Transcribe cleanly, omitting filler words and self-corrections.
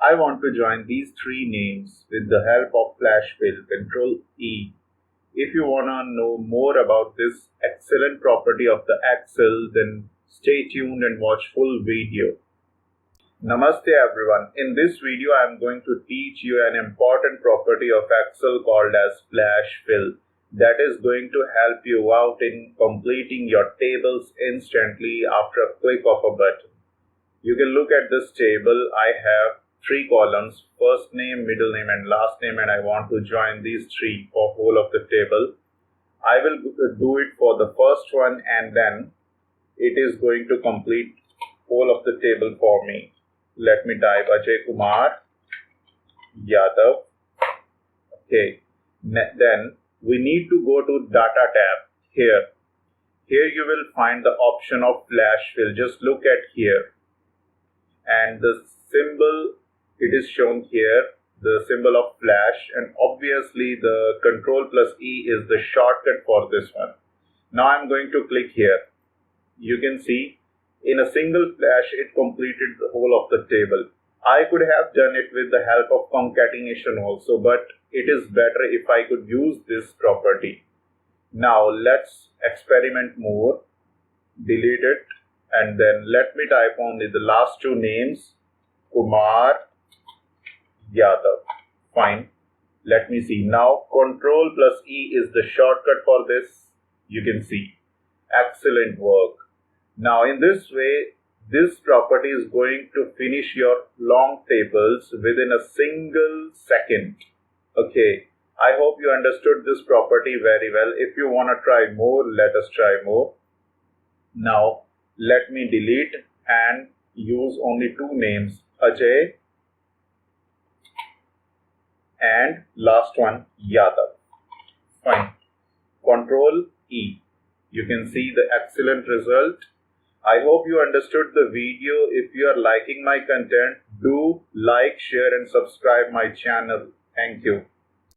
I want to join these three names with the help of Flash Fill, Control E. If you want to know more about this excellent property of the Excel, then stay tuned and watch full video. Namaste everyone. In this video I am going to teach you an important property of Excel called as Flash Fill that is going to help you out in completing your tables instantly after a click of a button. You can look at this table. I have three columns, first name, middle name and last name, and I want to join these three for whole of the table. I will do it for the first one and then it is going to complete whole of the table for me. Let me type Ajay Kumar Yadav. Okay, then we need to go to Data tab here. Here you will find the option of Flash Fill. Just look at here. And the symbol, it is shown here, the symbol of flash, and obviously the Control plus E is the shortcut for this one. Now I'm going to click here. You can see in a single flash it completed the whole of the table. I could have done it with the help of concatenation also, but it is better if I could use this property. Now let's experiment more. Delete it. And then let me type only the last two names, Kumar Yadav. Fine. Let me see. Now Control plus E is the shortcut for this. You can see. Excellent work. Now in this way, this property is going to finish your long tables within a single second. Okay. I hope you understood this property very well. If you want to try more, let us try more. Now let me delete and use only two names, Ajay and last one Yadav. Fine. Control E. You can see the excellent result. I hope you understood the video. If you are liking my content, do like, share and subscribe my channel. Thank you.